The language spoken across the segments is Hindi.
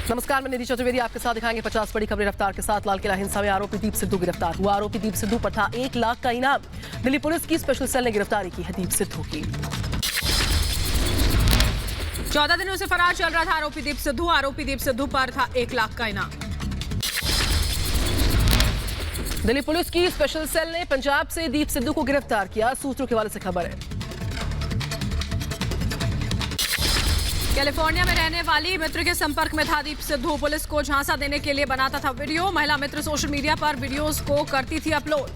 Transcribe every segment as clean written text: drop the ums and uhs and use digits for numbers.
नमस्कार, मैं निधि चतुर्वेदी आपके साथ दिखाएंगे 50 बड़ी खबरें रफ्तार के साथ। लाल किला हिंसा में आरोपी दीप सिद्धू गिरफ्तार हुआ। आरोपी दीप सिद्धू पर था 1 लाख का इनाम। दिल्ली पुलिस की स्पेशल सेल ने गिरफ्तारी की है दीप सिद्धू की। 14 दिनों से फरार चल रहा था आरोपी दीप सिद्धू। आरोपी दीप सिद्धू पर था 1 लाख का इनाम। दिल्ली पुलिस की स्पेशल सेल ने पंजाब से दीप सिद्धू को गिरफ्तार किया। सूत्रों के हवाले से खबर है। कैलिफोर्निया में रहने वाली मित्र के संपर्क में था दीप सिद्धू। पुलिस को झांसा देने के लिए बनाता था वीडियो। महिला मित्र सोशल मीडिया पर वीडियोस को करती थी अपलोड।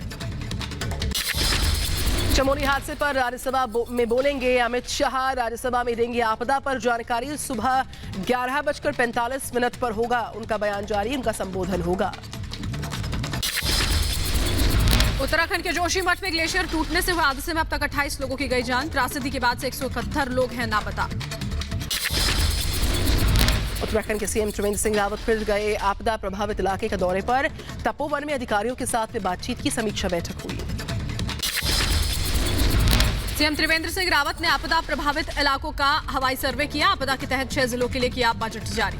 चमोली हादसे पर राज्यसभा में बोलेंगे अमित शाह। राज्यसभा में देंगे आपदा पर जानकारी। सुबह 11:45 पर होगा उनका बयान जारी। उनका संबोधन होगा। उत्तराखंड के जोशीमठ में ग्लेशियर टूटने से हुए हादसे में अब तक 28 लोगों की गई जान। त्रासदी के बाद से 171 लोग हैं लापता। उत्तराखंड के सीएम त्रिवेंद्र सिंह रावत फिर गए आपदा प्रभावित इलाके के दौरे पर। तपोवन में अधिकारियों के साथ में बातचीत की समीक्षा बैठक हुई। सीएम त्रिवेंद्र सिंह रावत ने आपदा प्रभावित इलाकों का हवाई सर्वे किया। आपदा के तहत 6 जिलों के लिए किया बजट जारी।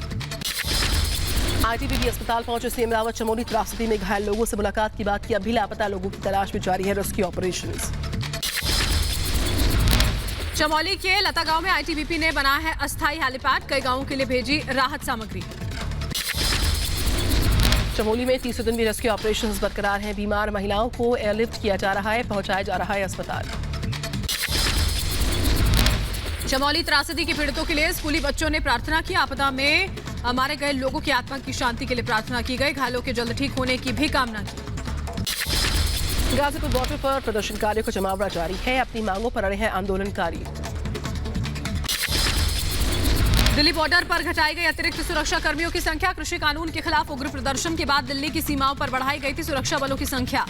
आईटीबीपी अस्पताल पहुंचे सीएम रावत। चमोली त्रासदी में घायल लोगों से मुलाकात की बात की। अभी लापता लोगों की तलाश में जारी है रेस्क्यू ऑपरेशंस। चमोली के लता गांव में आईटीबीपी ने बनाया है अस्थायी हेलीपैड। कई गांवों के लिए भेजी राहत सामग्री। चमोली में तीसरे दिन भी रेस्क्यू ऑपरेशंस बरकरार हैं। बीमार महिलाओं को एयरलिफ्ट किया जा रहा है, पहुंचाया जा रहा है अस्पताल। चमोली त्रासदी के पीड़ितों के लिए स्कूली बच्चों ने प्रार्थना की। आपदा में मारे गए लोगों की आत्मा की शांति के लिए प्रार्थना की गई। घायलों के जल्द ठीक होने की भी कामना की। गाजीपुर बॉर्डर पर प्रदर्शनकारियों का जमावड़ा जारी है। अपनी मांगों पर अड़े हैं आंदोलनकारी। दिल्ली बॉर्डर पर घटाई गई अतिरिक्त सुरक्षा कर्मियों की संख्या। कृषि कानून के खिलाफ उग्र प्रदर्शन के बाद दिल्ली की सीमाओं पर बढ़ाई गई थी सुरक्षा बलों की संख्या।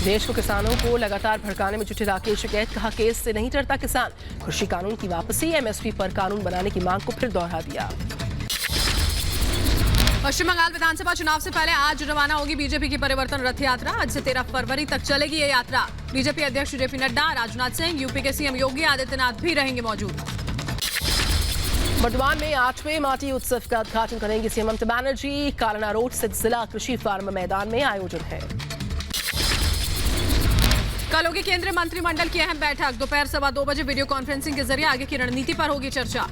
देश को किसानों को लगातार भड़काने में जुटे राकेश टिकैत। कहा केस से नहीं डरता किसान। कृषि कानून की वापसी। एमएसपी पर कानून बनाने की मांग को फिर दोहरा दिया। पश्चिम बंगाल विधानसभा चुनाव से पहले आज रवाना होगी बीजेपी की परिवर्तन रथ यात्रा। आज से 13 फरवरी तक चलेगी ये यात्रा। बीजेपी अध्यक्ष जेपी नड्डा, राजनाथ सिंह, यूपी के सीएम योगी आदित्यनाथ भी रहेंगे मौजूद। बर्दवान में 8वें माटी उत्सव का उद्घाटन करेंगे सीएम ममता बनर्जी। कालना रोड स्थित जिला कृषि फार्म मैदान में आयोजन है। कल होगी केंद्रीय मंत्रिमंडल की अहम बैठक। दोपहर 2:15 बजे वीडियो कॉन्फ्रेंसिंग के जरिए आगे की रणनीति पर होगी चर्चा।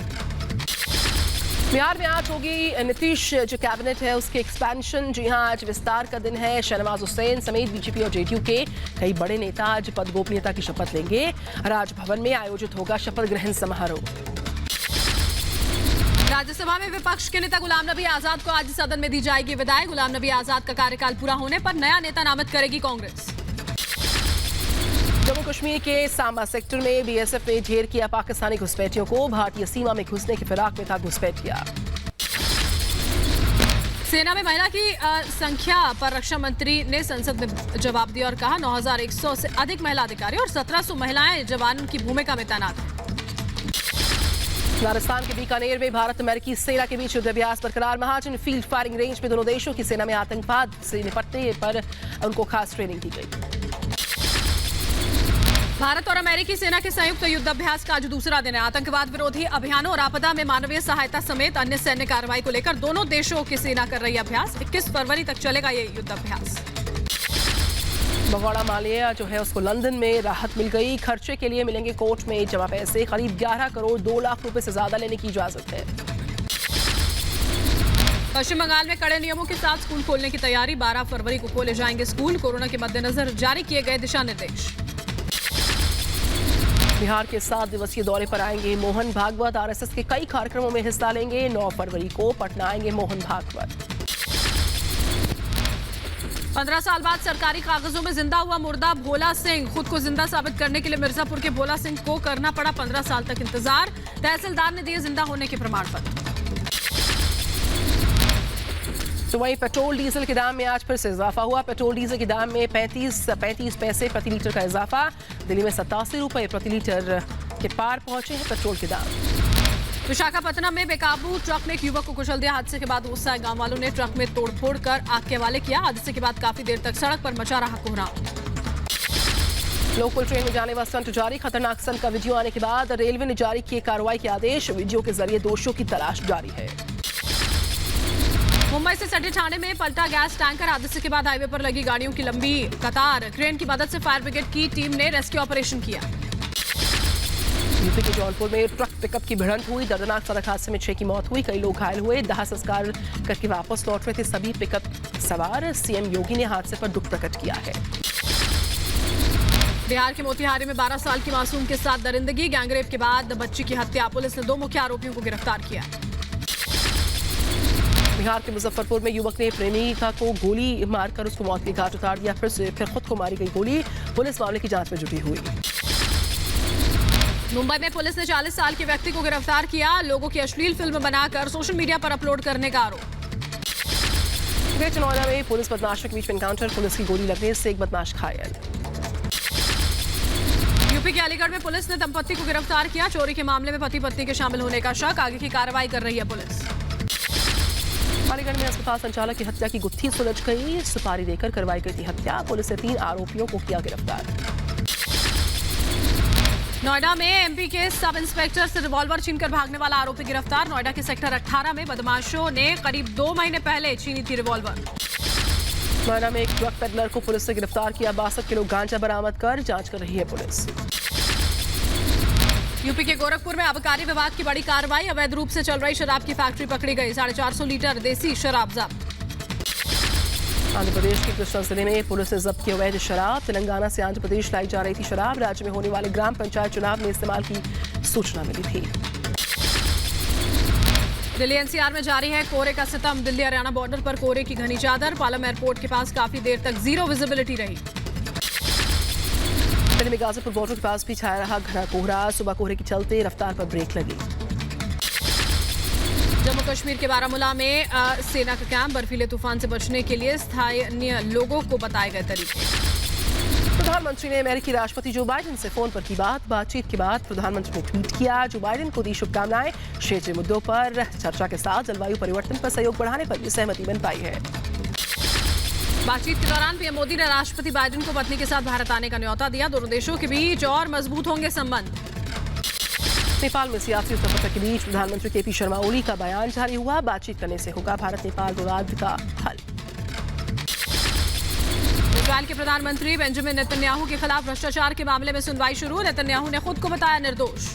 बिहार में आज होगी नीतीश जो कैबिनेट है उसके एक्सपेंशन। जी हां, आज विस्तार का दिन है। शहनवाज हुसैन समेत बीजेपी और जेडीयू के कई बड़े नेता आज पद गोपनीयता की शपथ लेंगे। राजभवन में आयोजित होगा शपथ ग्रहण समारोह। राज्यसभा में विपक्ष के नेता गुलाम नबी आजाद को आज सदन में दी जाएगी विदाई। गुलाम नबी आजाद का कार्यकाल पूरा होने पर नया नेता नामित करेगी कांग्रेस। जम्मू कश्मीर के सांबा सेक्टर में बीएसएफ ने ढेर किया पाकिस्तानी घुसपैठियों को। भारतीय सीमा में घुसने की फिराक में था घुसपैठिया। सेना में महिला की संख्या पर रक्षा मंत्री ने संसद में जवाब दिया और कहा 9100 से अधिक महिला अधिकारी और 1700 महिलाएं जवान की भूमिका में तैनात हैं। राजस्थान के बीकानेर में भारत अमेरिकी सेना के बीच युद्धाभ्यास बरकरार। महाजन फील्ड फायरिंग रेंज में दोनों देशों की सेना में आतंकवाद से निपटने पर उनको खास ट्रेनिंग दी गई। भारत और अमेरिकी सेना के संयुक्त युद्धाभ्यास का आज दूसरा दिन है। आतंकवाद विरोधी अभियानों और आपदा में मानवीय सहायता समेत अन्य सैन्य कार्रवाई को लेकर दोनों देशों की सेना कर रही अभ्यास। 21 फरवरी तक चलेगा ये युद्धाभ्यास। भगौड़ा मालिया जो है उसको लंदन में राहत मिल गई। खर्चे के लिए मिलेंगे कोर्ट में जमा पैसे। करीब 11 करोड़ 2 लाख रुपए से ज्यादा लेने की इजाजत है। पश्चिम बंगाल में कड़े नियमों के साथ स्कूल खोलने की तैयारी। 12 फरवरी को खोले जाएंगे स्कूल। कोरोना के मद्देनजर जारी किए गए दिशा निर्देश। बिहार के 7 दिवसीय दौरे पर आएंगे मोहन भागवत। आरएसएस के कई कार्यक्रमों में हिस्सा लेंगे। 9 फरवरी को पटना आएंगे मोहन भागवत। 15 साल बाद सरकारी कागजों में जिंदा हुआ मुर्दा भोला सिंह। खुद को जिंदा साबित करने के लिए मिर्जापुर के भोला सिंह को करना पड़ा 15 साल तक इंतजार। तहसीलदार ने दिए जिंदा होने के प्रमाण पत्र। तो वहीं पेट्रोल डीजल के दाम में आज फिर से इजाफा हुआ। पेट्रोल डीजल के दाम में 35 पैसे प्रति लीटर का इजाफा। दिल्ली में 87 रुपए प्रति लीटर के पार पहुंचे हैं पेट्रोल के दाम। विशाखापत्तनम में बेकाबू ट्रक ने एक युवक को कुचल दिया। हादसे के बाद गुस्सा गांव वालों ने ट्रक में तोड़फोड़ कर आग के हवाले किया। हादसे के बाद काफी देर तक सड़क पर मचा रहा कोहराम। लोकल ट्रेन में जाने वाला स्टंट जारी, खतरनाक स्टंट का वीडियो आने के बाद रेलवे ने जारी किए कार्रवाई के आदेश। वीडियो के जरिए दोषियों की तलाश जारी है। मुंबई से सटे थाने में पलटा गैस टैंकर, हादसे के बाद हाईवे पर लगी गाड़ियों की लंबी कतार। क्रेन की मदद से फायर ब्रिगेड की टीम ने रेस्क्यू ऑपरेशन किया। यूपी के जौनपुर में ट्रक पिकअप की भिड़ंत हुई, दर्दनाक सड़क हादसे में 6 की मौत हुई, कई लोग घायल हुए। दाह संस्कार करके वापस लौट रहे थे सभी पिकअप सवार। सीएम योगी ने हादसे पर दुख प्रकट किया है। बिहार के मोतिहारी में 12 साल की मासूम के साथ दरिंदगी, गैंगरेप के बाद बच्ची की हत्या। पुलिस ने 2 मुख्य आरोपियों को गिरफ्तार किया। बिहार के मुजफ्फरपुर में युवक ने प्रेमिका को गोली मारकर उसको मौत के घाट उतार दिया, फिर खुद को मारी गई गोली। पुलिस मामले की जांच में जुटी हुई। मुंबई में पुलिस ने 40 साल के व्यक्ति को गिरफ्तार किया, लोगों की अश्लील फिल्म बनाकर सोशल मीडिया पर अपलोड करने का आरोप। ग्रेटर नोएडा में पुलिस बदमाशों के बीच में एनकाउंटर, पुलिस की गोली लगने से एक बदमाश घायल। यूपी के अलीगढ़ में पुलिस ने दंपत्ति को गिरफ्तार किया, चोरी के मामले में पति पत्नी के शामिल होने का शक। आगे की कार्रवाई कर रही है पुलिस। अलीगढ़ में अस्पताल संचालक की हत्या की गुत्थी सुलझ गई, सुपारी देकर करवाई गई थी हत्या। पुलिस ने 3 आरोपियों को किया गिरफ्तार। नोएडा में एमपी के सब इंस्पेक्टर से रिवॉल्वर छीनकर भागने वाला आरोपी गिरफ्तार। नोएडा के सेक्टर 18 में बदमाशों ने करीब 2 महीने पहले छीनी थी रिवॉल्वर। नोएडा में एक ड्रग पेडलर को पुलिस ने गिरफ्तार किया, 62 किलो गांजा बरामद कर जांच कर रही है पुलिस। यूपी के गोरखपुर में आबकारी विभाग की बड़ी कार्रवाई, अवैध रूप से चल रही शराब की फैक्ट्री पकड़ी गई, 450 लीटर देसी शराब जब्त। आंध्र प्रदेश के कृष्णा जिले में पुलिस ने जब्त की अवैध शराब, तेलंगाना से आंध्र प्रदेश लाई जा रही थी शराब। राज्य में होने वाले ग्राम पंचायत चुनाव में इस्तेमाल की सूचना मिली थी। दिल्ली एनसीआर में जारी है कोहरे का सितम, दिल्ली हरियाणा बॉर्डर पर कोहरे की घनी चादर। पालम एयरपोर्ट के पास काफी देर तक जीरो विजिबिलिटी रही। दिल्ली में गाजीपुर बॉर्डर के पास भी छाया रहा घना कोहरा, सुबह कोहरे के चलते रफ्तार पर ब्रेक लगी। जम्मू कश्मीर के बारामूला में सेना का कैंप, बर्फीले तूफान से बचने के लिए स्थानीय लोगों को बताए गए तरीके। प्रधानमंत्री ने अमेरिकी राष्ट्रपति जो बाइडेन से फोन पर की बातचीत के बाद प्रधानमंत्री ने ट्वीट किया, जो बाइडेन को दी शुभकामनाएं। क्षेत्रीय मुद्दों पर चर्चा के साथ जलवायु परिवर्तन पर सहयोग बढ़ाने पर भी सहमति बन पाई है। बातचीत के दौरान पीएम मोदी ने राष्ट्रपति बाइडेन को पत्नी के साथ भारत आने का न्योता दिया, दोनों देशों के बीच और मजबूत होंगे संबंध। नेपाल में सियासी उथल-पुथल के बीच प्रधानमंत्री केपी शर्मा ओली का बयान जारी हुआ, बातचीत करने से होगा भारत नेपाल विवाद का हल। इजरायल के प्रधानमंत्री बेंजामिन नेतन्याहू के खिलाफ भ्रष्टाचार के मामले में सुनवाई शुरू, नेतन्याहू ने खुद को बताया निर्दोष।